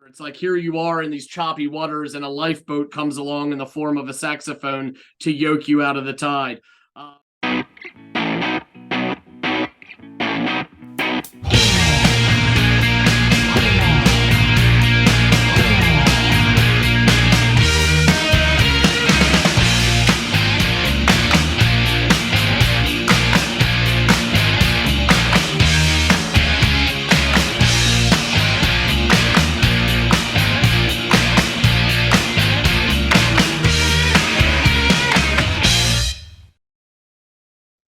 It's like here you are in these choppy waters, and a lifeboat comes along in the form of a saxophone to yoke you out of the tide. Uh,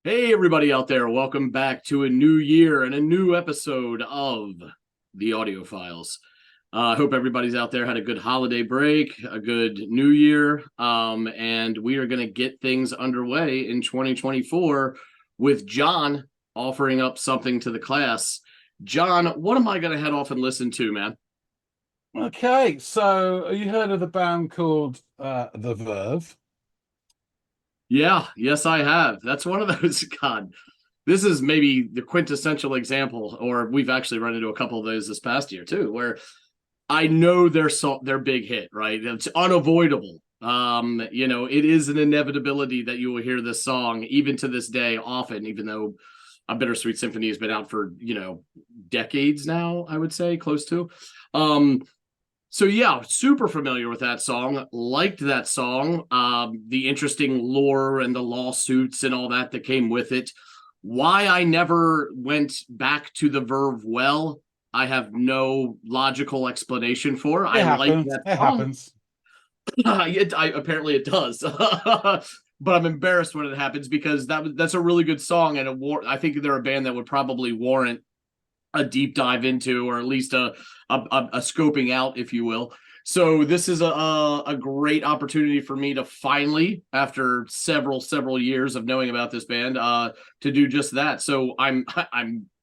Hey, everybody out there. Welcome back to a new year and a new episode of the Audiophiles. I hope everybody's out there had a good holiday break, a good new year, and we are going to get things underway in 2024 with John offering up something to the class. John, what am I going to head off and listen to, man? Okay, so you heard of the band called the Verve? Yeah, yes, I have. That's one of those, God, this is maybe the quintessential example, or we've actually run into a couple of those this past year too, where I know their big hit, right? It's unavoidable. It is an inevitability that you will hear this song, even to this day, often, even though A Bittersweet Symphony has been out for, decades now, I would say, close to. So yeah, super familiar with that song, liked that song, the interesting lore and the lawsuits and all that came with it. Why I never went back to the Verve well, I have no logical explanation for. It I like happens. that It song. happens. Apparently it does. But I'm embarrassed when it happens because that's a really good song, and I think they're a band that would probably warrant a deep dive into, or at least a scoping out, if you will. So this is a great opportunity for me to finally, after several years of knowing about this band, to do just that. So I'm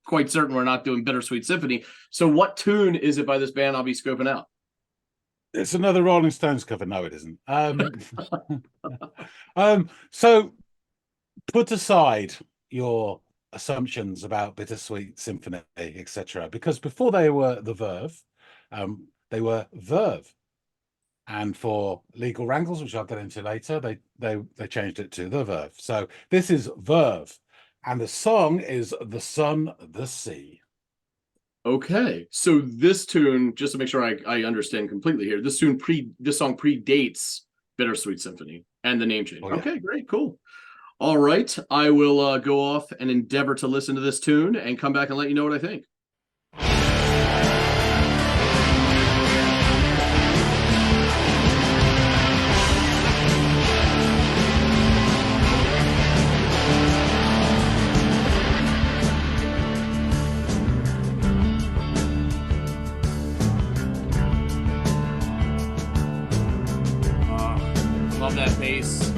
quite certain we're not doing Bittersweet Symphony. So what tune is it by this band I'll be scoping out? It's another Rolling Stones cover. No, it isn't. So put aside your assumptions about Bittersweet Symphony, etc., because before they were the Verve, they were Verve. And for legal wrangles, which I'll get into later, they changed it to the Verve. So this is Verve, and the song is "The Sun, the Sea." Okay, so this tune, just to make sure I understand completely here, this song predates Bittersweet Symphony and the name change. Oh, yeah. Okay, great, cool. All right, I will go off and endeavor to listen to this tune and come back and let you know what I think. Love that bass.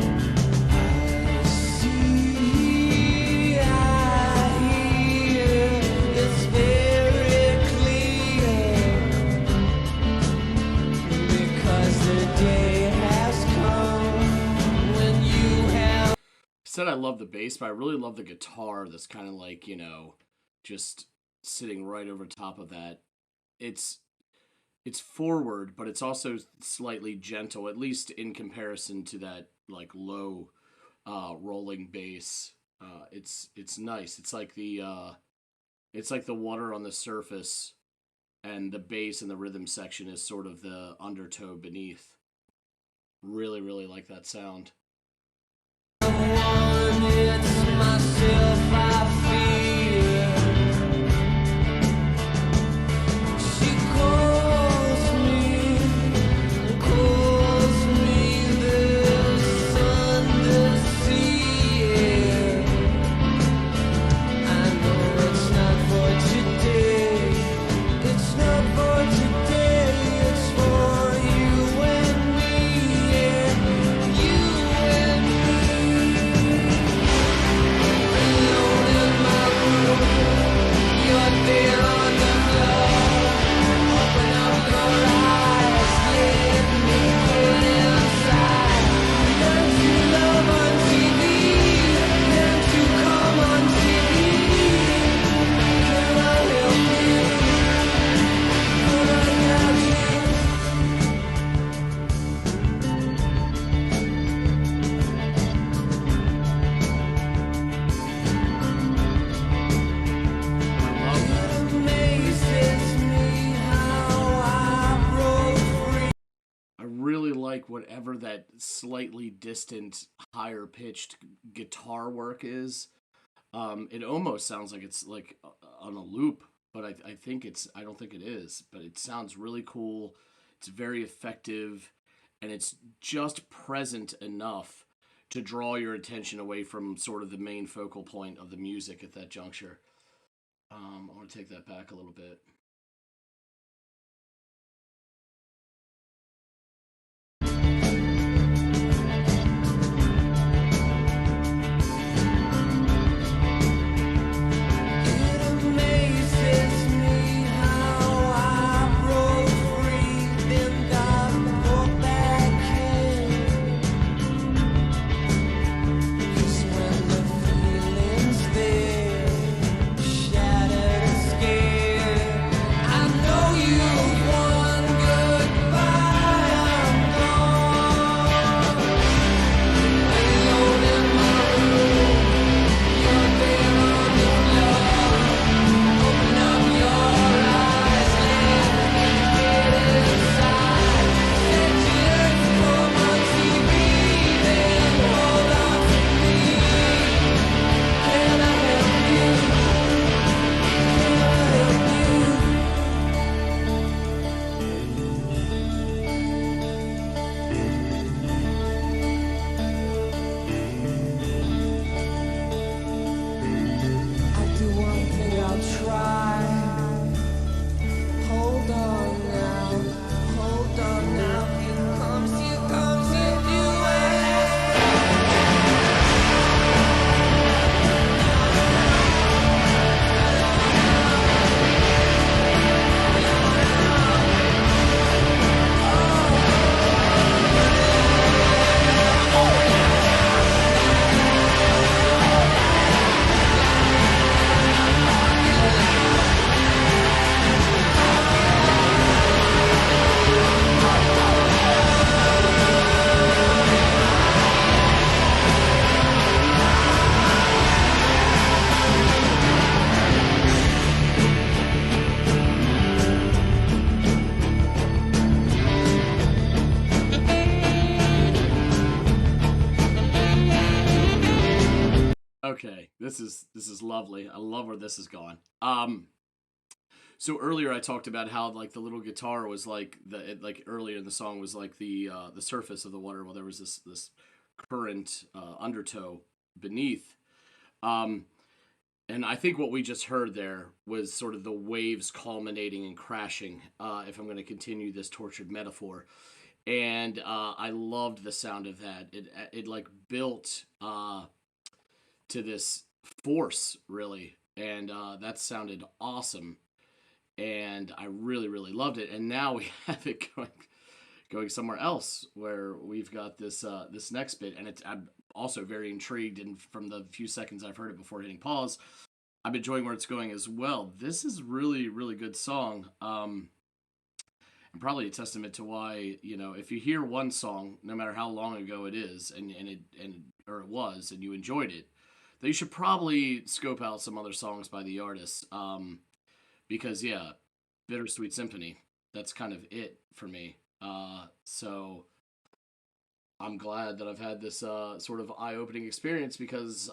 Said I love the bass, but I really love the guitar that's kind of like, just sitting right over top of that. It's forward, but it's also slightly gentle, at least in comparison to that like low rolling bass. It's nice. It's like the water on the surface, and the bass and the rhythm section is sort of the undertow beneath. Really, really like that sound. whatever that slightly distant, higher pitched guitar work is. It almost sounds like it's like on a loop, but I think it's, I don't think it is, but it sounds really cool. It's very effective, and it's just present enough to draw your attention away from sort of the main focal point of the music at that juncture. I want to take that back a little bit. Okay, this is lovely. I love where this is going. So earlier I talked about how like the little guitar was like like earlier in the song was like the surface of the water, while there was this current undertow beneath. Um, and I think what we just heard there was sort of the waves culminating and crashing. If I'm going to continue this tortured metaphor, and I loved the sound of that. It like built to this force really, and that sounded awesome, and I really really loved it. And now we have it going somewhere else where we've got this next bit, and I'm also very intrigued, and from the few seconds I've heard it before hitting pause, I'm enjoying where it's going as well. This is really really good song. And probably a testament to why, if you hear one song, no matter how long ago it is, and or it was, and you enjoyed it, that you should probably scope out some other songs by the artist. Because yeah, Bittersweet Symphony, that's kind of it for me. So I'm glad that I've had this sort of eye-opening experience, because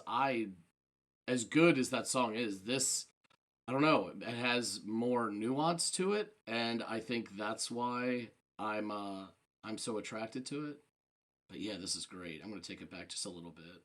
as good as that song is, this, I don't know, it has more nuance to it, and I think that's why I'm so attracted to it. But yeah, this is great. I'm gonna take it back just a little bit.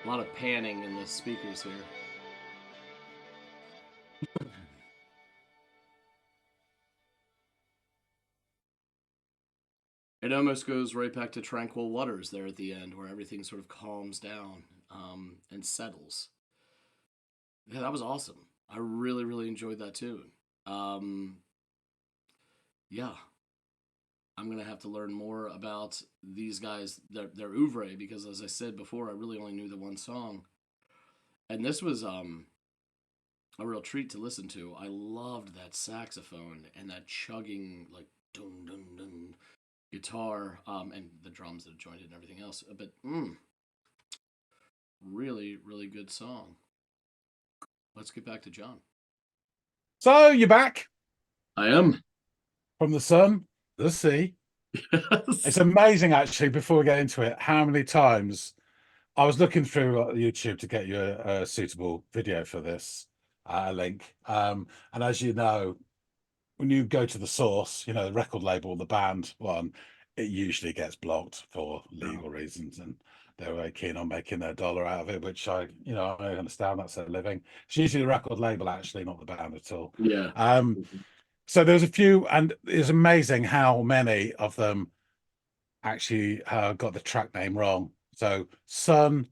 A lot of panning in the speakers here. It almost goes right back to Tranquil Waters there at the end, where everything sort of calms down and settles. Yeah, that was awesome. I really, really enjoyed that tune. Um, yeah, I'm gonna have to learn more about these guys, their oeuvre, because as I said before, I really only knew the one song, and this was a real treat to listen to. I loved that saxophone and that chugging like dun dun dun guitar, and the drums that are joined and everything else. But really, really good song. Let's get back to John. So you're back I am. from the sun, the sea. It's Yes. amazing, actually, before we get into it, how many times I was looking through YouTube to get you a suitable video for this link. And as you know, when you go to the source, you know, the record label, the band one, it usually gets blocked for legal reasons. And they're very keen on making their dollar out of it, which I understand, that's their living. It's usually the record label, actually, not the band at all. Yeah. So there's a few, and it's amazing how many of them actually got the track name wrong. So Sun,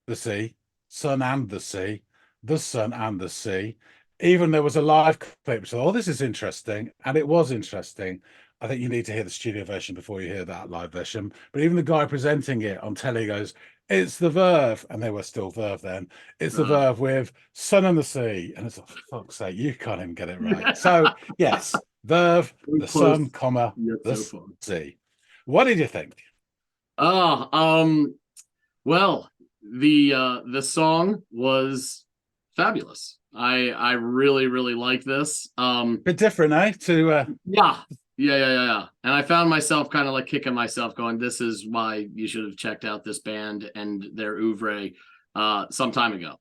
the Sea, Sun and the Sea, the Sun and the Sea. Even there was a live clip. So, oh, this is interesting. And it was interesting. I think you need to hear the studio version before you hear that live version. But even the guy presenting it on telly goes, it's the Verve. And they were still Verve then. It's the Verve with Sun and the Sea. And it's like, for fuck's sake, you can't even get it right. So, yes, Verve, the Close, Sun, comma, yet the so far. Sea. What did you think? Ah, well, the song was fabulous. I really, really like this. Bit different, eh? Yeah. Yeah. And I found myself kind of like kicking myself, going, "This is why you should have checked out this band and their oeuvre some time ago."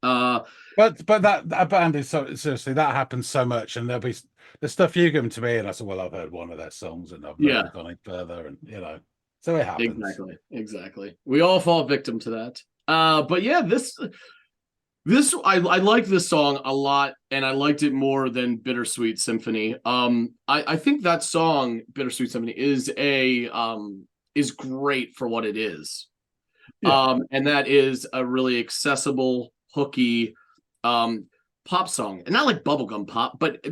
Uh, but that band is so seriously, that happens so much, and there'll be the stuff you give them to me, and I said, well, I've heard one of their songs, and I've yeah, never gone any further, and so it happens. exactly. We all fall victim to that. But yeah, this I like this song a lot, and I liked it more than Bittersweet Symphony. I think that song, Bittersweet Symphony, is great for what it is. Yeah, And that is a really accessible, hooky um pop song. And not like bubblegum pop, but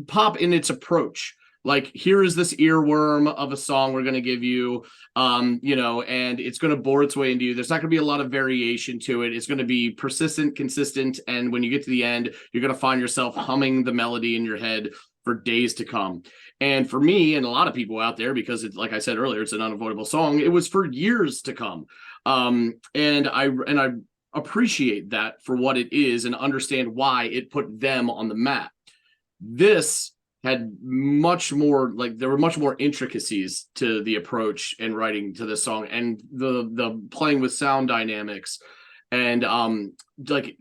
pop in its approach. Like, here is this earworm of a song we're going to give you, and it's going to bore its way into you. There's not going to be a lot of variation to it. It's going to be persistent, consistent, and when you get to the end, you're going to find yourself humming the melody in your head for days to come. And for me and a lot of people out there, because it's, like I said earlier, it's an unavoidable song, it was for years to come. And I appreciate that for what it is and understand why it put them on the map. This had much more, like, there were much more intricacies to the approach and writing to this song, and the playing with sound dynamics, and like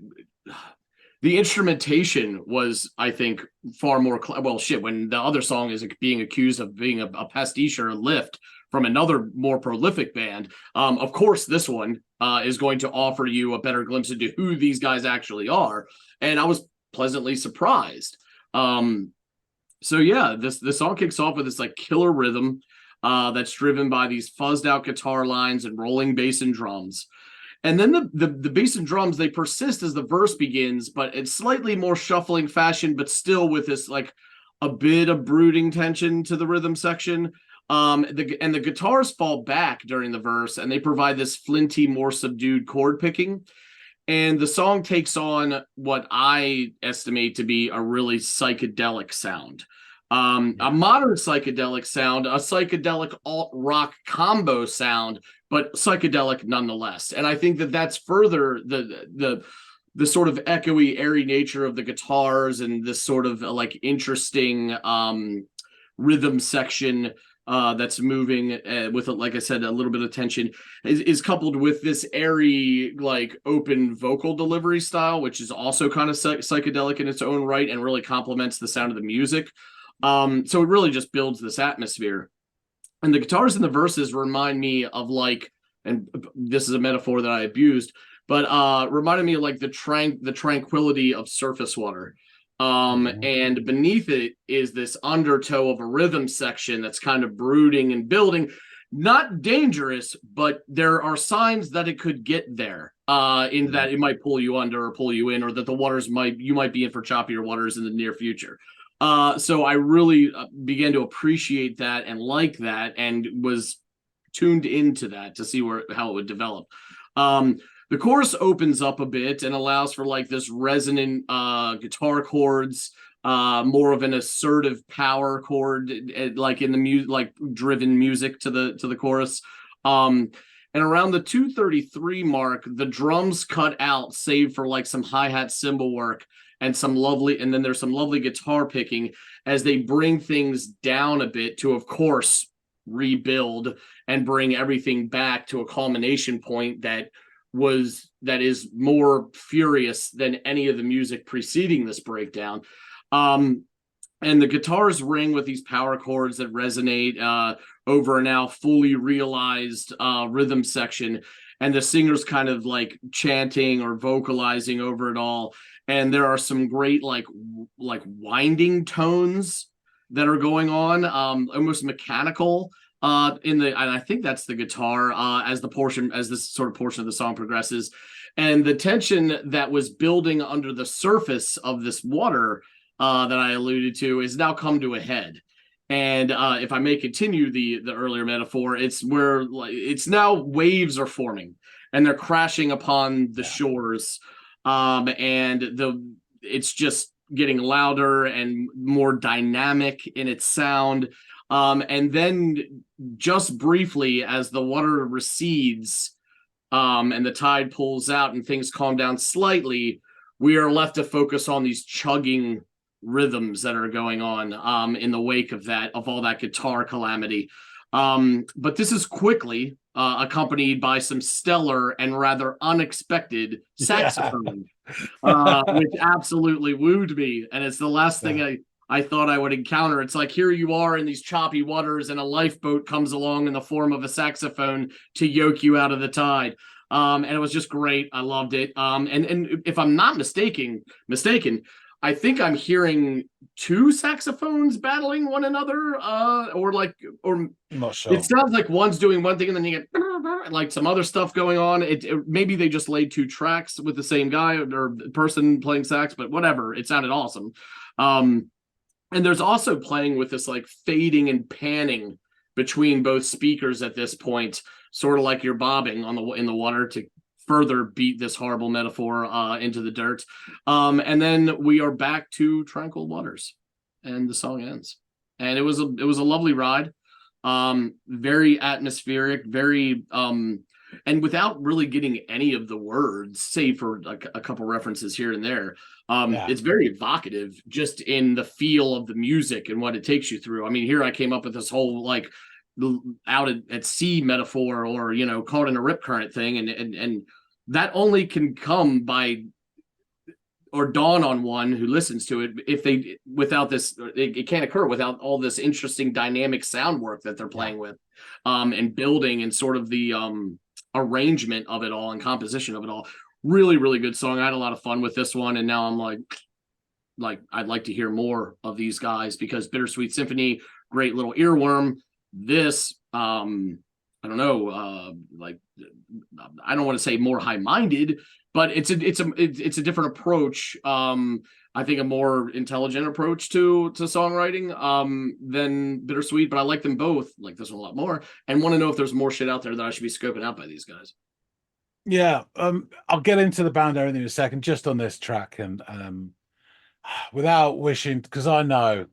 the instrumentation was, I think, far more well, shit, when the other song is being accused of being a pastiche or a lift from another more prolific band. Of course, this one is going to offer you a better glimpse into who these guys actually are, and I was pleasantly surprised. So yeah, this song kicks off with this like killer rhythm that's driven by these fuzzed out guitar lines and rolling bass and drums. And then the bass and drums, they persist as the verse begins, but it's slightly more shuffling fashion, but still with this like a bit of brooding tension to the rhythm section. The guitars fall back during the verse, and they provide this flinty, more subdued chord picking. And the song takes on what I estimate to be a really psychedelic sound. A modern psychedelic sound, a psychedelic alt rock combo sound, but psychedelic nonetheless. And I think that that's further the sort of echoey, airy nature of the guitars and this sort of like interesting rhythm section that's moving with, like I said, a little bit of tension, is coupled with this airy, like open vocal delivery style, which is also kind of psychedelic in its own right and really complements the sound of the music. So it really just builds this atmosphere. And the guitars in the verses remind me of like and this is a metaphor that I abused, but reminded me of like the tranquility of surface water. Mhm. And beneath it is this undertow of a rhythm section that's kind of brooding and building, not dangerous, but there are signs that it could get there. In that it might pull you under or pull you in, or that the waters you might be in for choppier waters in the near future. So I really began to appreciate that and like that, and was tuned into that to see how it would develop. The chorus opens up a bit and allows for like this resonant guitar chords, more of an assertive power chord, like in the music, like driven music to the chorus. And around the 233 mark, the drums cut out, save for like some hi-hat cymbal work and then there's some lovely guitar picking as they bring things down a bit to, of course, rebuild and bring everything back to a culmination point that is more furious than any of the music preceding this breakdown. And the guitars ring with these power chords that resonate over a now fully realized rhythm section, and the singer's kind of like chanting or vocalizing over it all. And there are some great like winding tones that are going on, almost mechanical. And I think that's the guitar as this sort of portion of the song progresses, and the tension that was building under the surface of this water that I alluded to is now come to a head. And if I may continue the earlier metaphor, it's where it's now waves are forming and they're crashing upon the shores, and it's just getting louder and more dynamic in its sound. And then just briefly, as the water recedes, and the tide pulls out and things calm down slightly, we are left to focus on these chugging rhythms that are going on in the wake of all that guitar calamity. But this is quickly accompanied by some stellar and rather unexpected saxophone, which absolutely wooed me. And it's the last thing I thought I would encounter. It's like, here you are in these choppy waters, and a lifeboat comes along in the form of a saxophone to yoke you out of the tide. And it was just great. I loved it. And if I'm not mistaken, I think I'm hearing two saxophones battling one another, or I'm not sure. it sounds like one's doing one thing and then you get like some other stuff going on. Maybe they just laid two tracks with the same guy or person playing sax, but whatever. It sounded awesome. And there's also playing with this like fading and panning between both speakers at this point, sort of like you're bobbing in the water to further beat this horrible metaphor into the dirt. And then we are back to tranquil waters, and the song ends. And it was a lovely ride, very atmospheric, very and without really getting any of the words, save for like a couple references here and there. It's very evocative just in the feel of the music and what it takes you through. I mean, here I came up with this whole like out at sea metaphor, or caught in a rip current thing, and that only can come by or dawn on one who listens to it without this. It can't occur without all this interesting dynamic sound work that they're playing with, and building, and sort of the arrangement of it all and composition of it all. Really, really good song. I had a lot of fun with this one, and now I'm like I'd like to hear more of these guys, because Bittersweet Symphony, great little earworm. This, I don't know, like I don't want to say more high-minded, but it's a different approach. I think a more intelligent approach to songwriting than Bittersweet, but I like them both. Like this one a lot more, and want to know if there's more shit out there that I should be scoping out by these guys. Yeah, I'll get into the band everything in a second, just on this track, and without wishing, because I know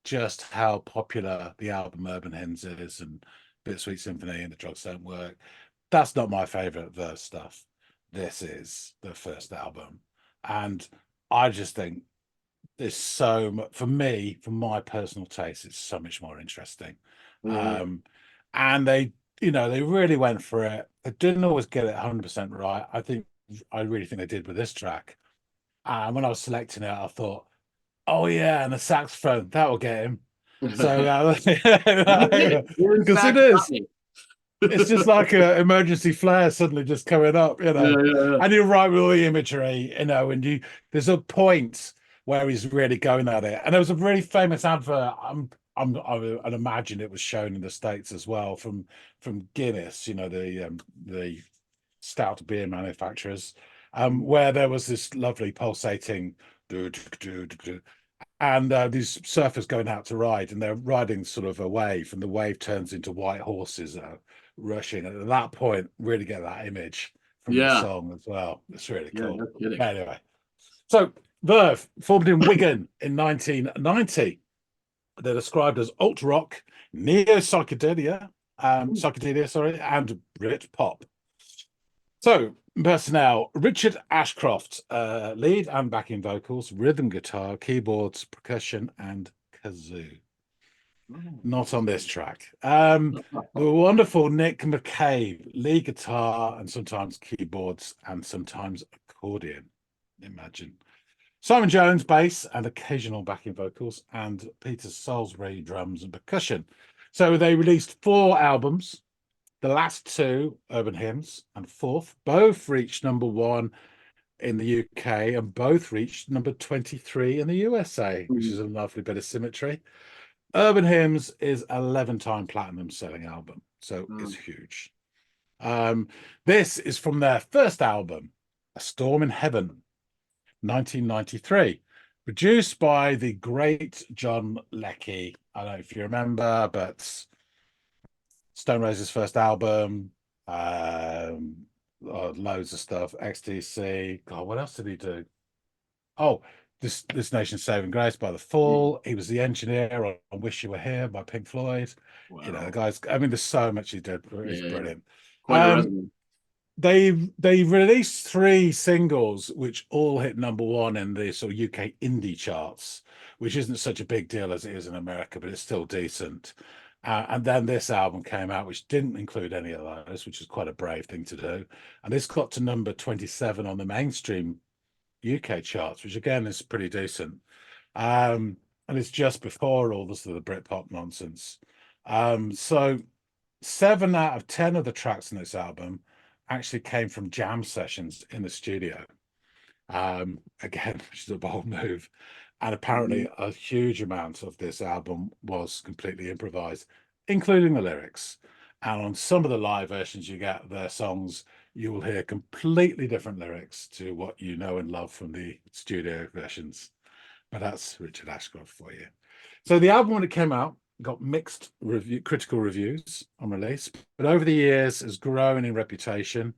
just how popular the album Urban Hymns is, and Bittersweet Symphony and The Drugs Don't Work. That's not my favorite Verve stuff. This is the first album, and I just think there's so much, for me, for my personal taste, it's so much more interesting. And they really went for it. They didn't always get it 100% right. I really think they did with this track. And when I was selecting it, I thought, oh yeah, and the saxophone, that will get him. So because it is. It's just like an emergency flare suddenly just coming up, Yeah, yeah, And you're right with all the imagery, and there's a point where he's really going at it. And there was a really famous advert. I'd imagine it was shown in the States as well from Guinness, the stout beer manufacturers, where there was this lovely pulsating and these surfers going out to ride, and they're riding sort of a wave, and the wave turns into white horses rushing. And at that point, really get that image from the yeah, song as well. It's really yeah. cool. No kidding. Anyway, so Verve formed in Wigan in 1990. They're described as alt rock, neo psychedelia, sorry, and Brit pop. So, personnel: Richard Ashcroft, lead and backing vocals, rhythm guitar, keyboards, percussion, and kazoo. Not on this track. The wonderful Nick McCabe, lead guitar and sometimes keyboards and sometimes accordion. Imagine. Simon Jones, bass and occasional backing vocals, and Peter Salisbury, drums and percussion. So they released 4 albums. The last 2, Urban Hymns and Fourth, both reached #1 in the UK and both reached number 23 in the USA, which is a lovely bit of symmetry. Urban Hymns is 11-time platinum selling album, so it's huge. This is from their first album, A Storm in Heaven, 1993, produced by the great John Leckie. I don't know if you remember, but Stone Roses' first album, loads of stuff, XTC. God, what else did he do? Oh, this Nation's Saving Grace by The Fall. He was the engineer on Wish You Were Here by Pink Floyd. Wow. The guys, I mean, there's so much he did. It's Yeah, brilliant. quite a resume. They released 3 singles which all hit #1 in the sort of UK indie charts, which isn't such a big deal as it is in America, but it's still decent. And then this album came out, which didn't include any of those, which is quite a brave thing to do. And this got to number 27 on the mainstream UK charts, which again is pretty decent. And it's just before all this of the Britpop nonsense. So 7 out of 10 of the tracks in this album actually came from jam sessions in the studio. Again, which is a bold move. And apparently a huge amount of this album was completely improvised, including the lyrics. And on some of the live versions you get their songs, you will hear completely different lyrics to what you know and love from the studio versions. But that's Richard Ashcroft for you. So the album, when it came out, got mixed critical reviews on release, but over the years has grown in reputation.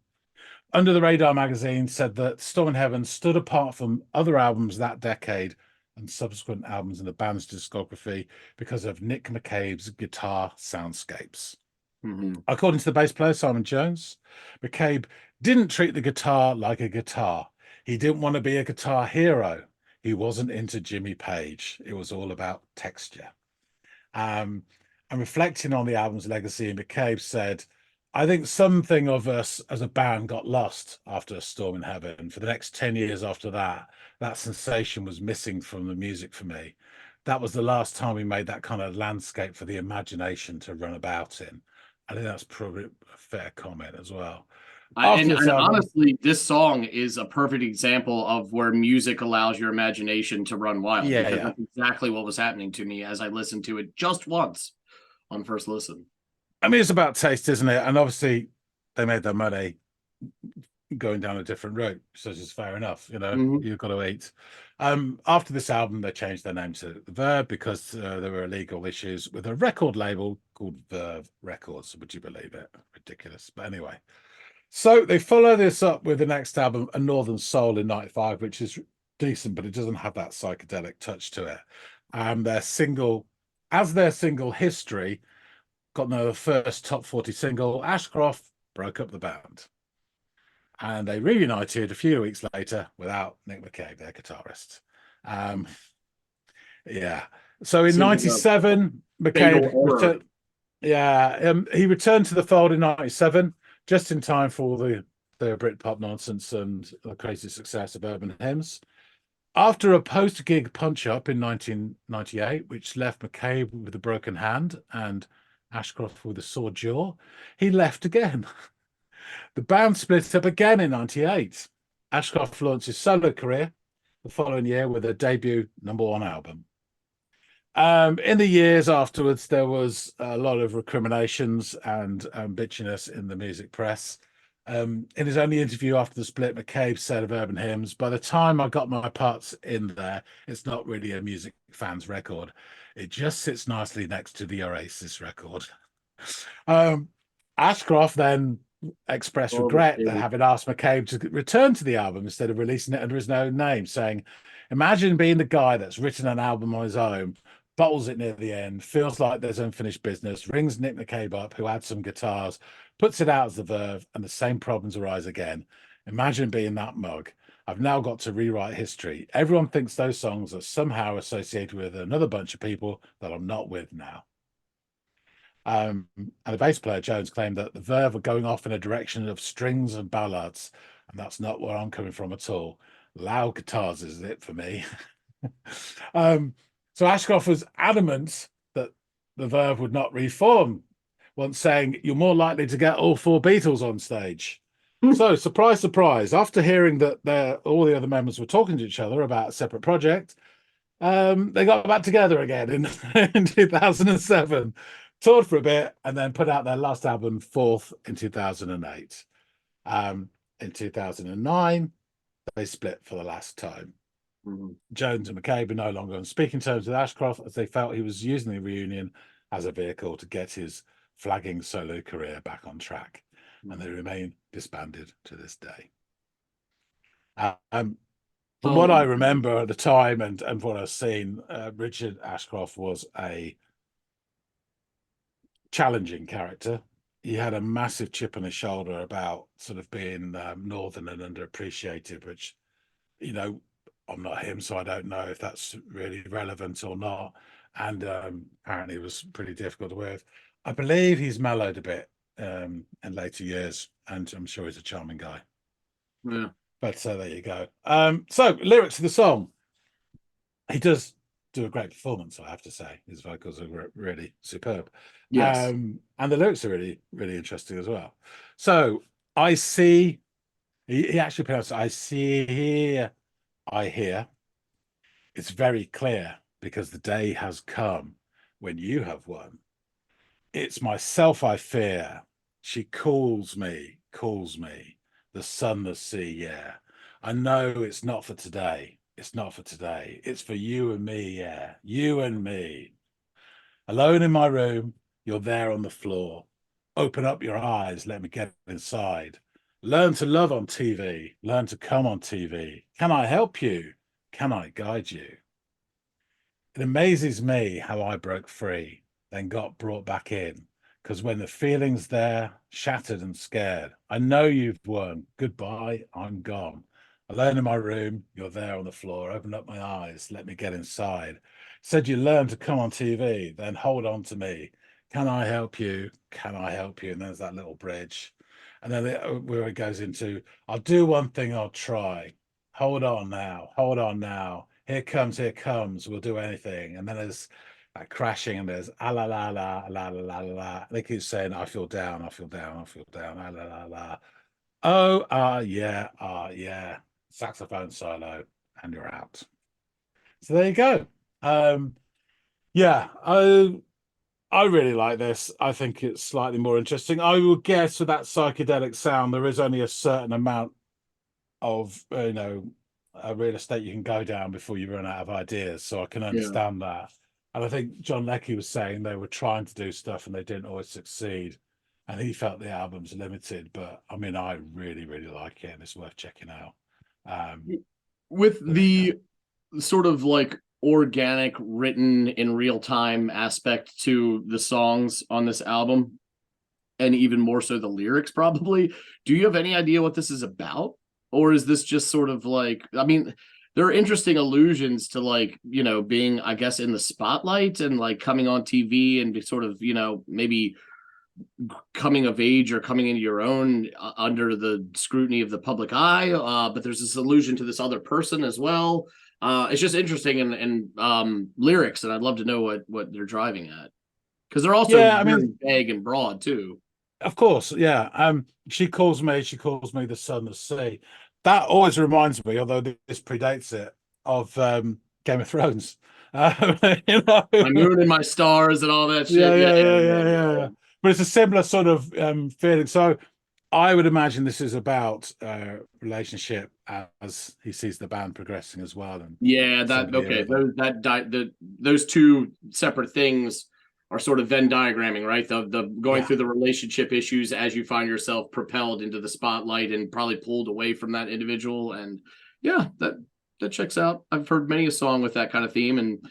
Under the Radar magazine said that Storm in Heaven stood apart from other albums that decade and subsequent albums in the band's discography because of Nick McCabe's guitar soundscapes. According to the bass player, Simon Jones, McCabe didn't treat the guitar like a guitar. He didn't want to be a guitar hero. He wasn't into Jimmy Page. It was all about texture. And reflecting on the album's legacy, McCabe said, I think something of us as a band got lost after A Storm in Heaven. For the next 10 years after that, that sensation was missing from the music for me. That was the last time we made that kind of landscape for the imagination to run about in. I think that's probably a fair comment as well. And honestly, this song is a perfect example of where music allows your imagination to run wild, because that's exactly what was happening to me as I listened to it just once on first listen. I mean, it's about taste, isn't it? And obviously they made their money going down a different route, so it's fair enough. You've got to eat. After this album, they changed their name to Verve because there were legal issues with a record label called Verve Records. Would you believe it? Ridiculous. But anyway, so they follow this up with the next album, A Northern Soul, in '95, which is decent, but it doesn't have that psychedelic touch to it. And their single History got their first top 40 single. Ashcroft broke up the band. And they reunited a few weeks later without Nick McCabe, their guitarist. So in '97, McCabe he returned to the fold in '97, just in time for the Britpop nonsense and the crazy success of Urban Hymns. After a post-gig punch-up in 1998, which left McCabe with a broken hand and Ashcroft with a sore jaw, he left again. The band split up again in 98. Ashcroft launched his solo career the following year with a debut #1 album. In the years afterwards, there was a lot of recriminations and bitchiness in the music press. In his only interview after the split, McCabe said of Urban Hymns, "By the time I got my parts in there, it's not really a music fan's record. It just sits nicely next to the Oasis record." Um, Ashcroft then expressed Oh, regret that McCabe. having asked McCabe to return to the album instead of releasing it under his own name, saying, "Imagine being the guy that's written an album on his own, bottles it near the end, feels like there's unfinished business, rings Nick McCabe up, who adds some guitars, puts it out as the Verve, and the same problems arise again. Imagine being that mug. I've now got to rewrite history. Everyone thinks those songs are somehow associated with another bunch of people that I'm not with now." And the bass player Jones claimed that the Verve were going off in a direction of strings and ballads, and that's not where I'm coming from at all. Loud guitars is it for me. So Ashcroft was adamant that the Verve would not reform, once saying, "You're more likely to get all four Beatles on stage." So, surprise, surprise, after hearing that all the other members were talking to each other about a separate project, they got back together again in, in 2007, toured for a bit, and then put out their last album, Fourth, in 2008. In 2009, they split for the last time. Mhm. Jones and McCabe are no longer on speaking terms with Ashcroft, as they felt he was using the reunion as a vehicle to get his flagging solo career back on track, and they remain disbanded to this day. From what I Oh, remember at the time and what I've seen, Richard Ashcroft was a challenging character. He had a massive chip on his shoulder about sort of being northern and underappreciated, which, you know, I'm not him, so I don't know if that's really relevant or not. And apparently it was pretty difficult to work with. I believe he's mellowed a bit in later years, and I'm sure he's a charming guy. yeah. But there you go. So lyrics of the song. He does do a great performance, I have to say. His vocals are really superb. Yes. And the lyrics are really, really interesting as well. So I see, he actually pronounced, "I see, hear, I hear. It's very clear because the day has come when you have won. It's myself I fear. She calls me, calls me. The sun, the sea, yeah. I know it's not for today. It's not for today. It's for you and me, yeah. You and me. Alone in my room, you're there on the floor. Open up your eyes, let me get inside. Learn to love on TV. Learn to come on TV. Can I help you? Can I guide you? It amazes me how I broke free, then got brought back in. Because when the feeling's there, shattered and scared, I know you've won. Goodbye, I'm gone. Alone in my room, you're there on the floor. Open up my eyes, let me get inside. Said you learned to come on TV, then hold on to me. Can I help you? Can I help you? And there's that little bridge. And then where it goes into, I'll do one thing, I'll try. Hold on now, hold on now. Here comes, here comes. We'll do anything. And then there's that crashing, and there's ah la la la la la la la. They keep saying, "I feel down, I feel down, I feel down." Ah la la la. Oh, ah yeah. Saxophone solo, and you're out. So there you go. Yeah, I really like this. I think it's slightly more interesting. I would guess with that psychedelic sound, there is only a certain amount of real estate you can go down before you run out of ideas. So I can Yeah. understand that. And I think John Leckie was saying they were trying to do stuff and they didn't always succeed. And he felt the album's limited, but I mean, I really, really like it and it's worth checking out. With So there you go. the sort of like organic, written in real time aspect to the songs on this album, and even more so the lyrics, probably, do you have any idea what this is about? Or is this just sort of like, I mean, there are interesting allusions to, like, being, I guess, in the spotlight and like coming on TV and be sort of, maybe coming of age or coming into your own under the scrutiny of the public eye. But there's this allusion to this other person as well. It's just interesting, and lyrics, and I'd love to know what they're driving at. because they're also Yeah, I very mean, vague and broad too. of course, yeah. She calls me the Son of Sea. That always reminds me, although this predates it, of Game of Thrones. You know, My moon and my stars and all that yeah, shit. Yeah, yeah, yeah, yeah, yeah, yeah, yeah, yeah. yeah. But it's a similar sort of feeling. So I would imagine this is about relationship as he sees the band progressing as well, and Yeah, that somebody okay. over. Those two separate things are sort of Venn diagramming, right? The going Yeah, through the relationship issues as you find yourself propelled into the spotlight and probably pulled away from that individual. And yeah, that checks out. I've heard many a song with that kind of theme, and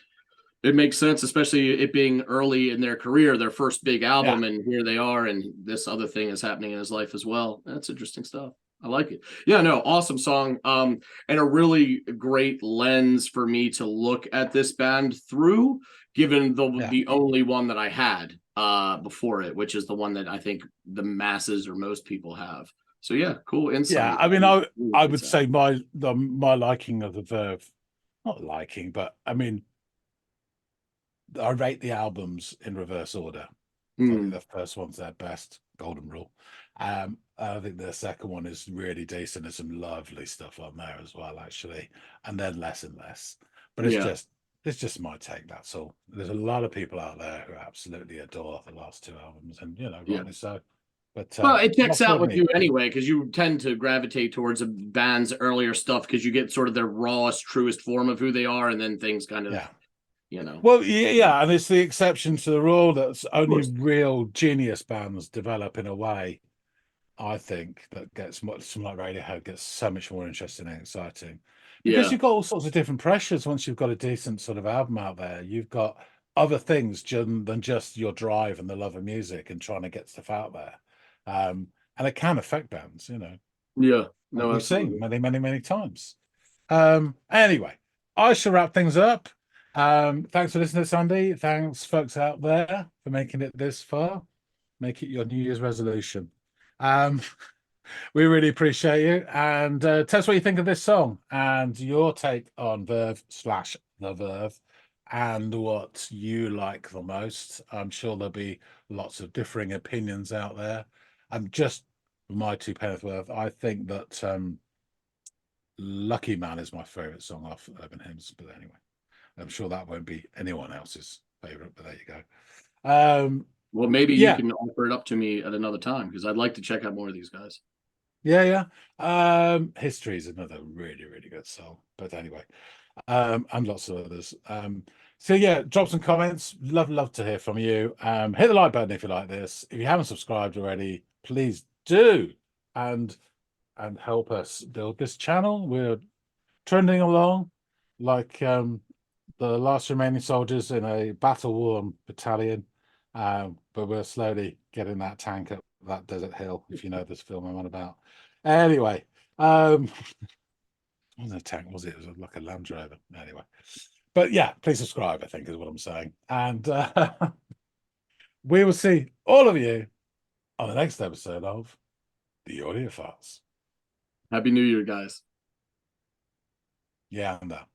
it makes sense, especially it being early in their career, their first big yeah, album, and here they are, and this other thing is happening in his life as well. That's interesting stuff. I like it. Yeah, no, awesome song. And a really great lens for me to look at this band through, given yeah. the only one that I had before it, which is the one that I think the masses or most people have. So yeah, cool Yeah, insight. I mean, Really I good would sound. say my liking of the Verve, not liking, but I mean, I rate the albums in reverse order. I think Mm, the first one's their best, Golden Rule. I think the second one is really decent. There's some lovely stuff on there as well, actually, and then less and less. But yeah, it's just my take. That's all. There's a lot of people out there who absolutely adore the last two albums, and yeah. rightly so. But Well, it checks not for out with me. you anyway, because you tend to gravitate towards a band's earlier stuff because you get sort of their rawest, truest form of who they are, and then things kind of, Yeah. of Well, yeah, and it's the exception to the rule that only course. real genius bands develop in a way, I think, that gets much, something like Radiohead gets so much more interesting and exciting because Yeah, you've got all sorts of different pressures once you've got a decent sort of album out there. You've got other things than just your drive and the love of music and trying to get stuff out there. And it can affect bands, yeah, like no, we've seen absolutely. many, many, many times. Anyway, I shall wrap things up. Thanks for listening, Sandy. Thanks, folks out there, for making it this far. Make it your New Year's resolution. Um, we really appreciate you. And tell us what you think of this song and your take on Verve slash the Verve and what you like the most. I'm sure there'll be lots of differing opinions out there. And just my two penneth worth, I think that Lucky Man is my favorite song off Urban Hymns. But anyway, I'm sure that won't be anyone else's favorite, but there you go. Well, maybe you Yeah, can offer it up to me at another time because I'd like to check out more of these guys. yeah, yeah. History is another really, really good song. But anyway, and lots of others. So yeah, drop some comments. Love to hear from you. Hit the like button if you like this. If you haven't subscribed already, please do. And help us build this channel. We're trending along like the last remaining soldiers in a battle-worn battalion. But we're slowly getting that tank up that desert hill, if you know this film I'm on about. Anyway, what was a tank? Was it? It was like a Land Rover. Anyway, but yeah, please subscribe, I think is what I'm saying. And we will see all of you on the next episode of the Audiophiles. Happy New Year, guys. Yeah, and that.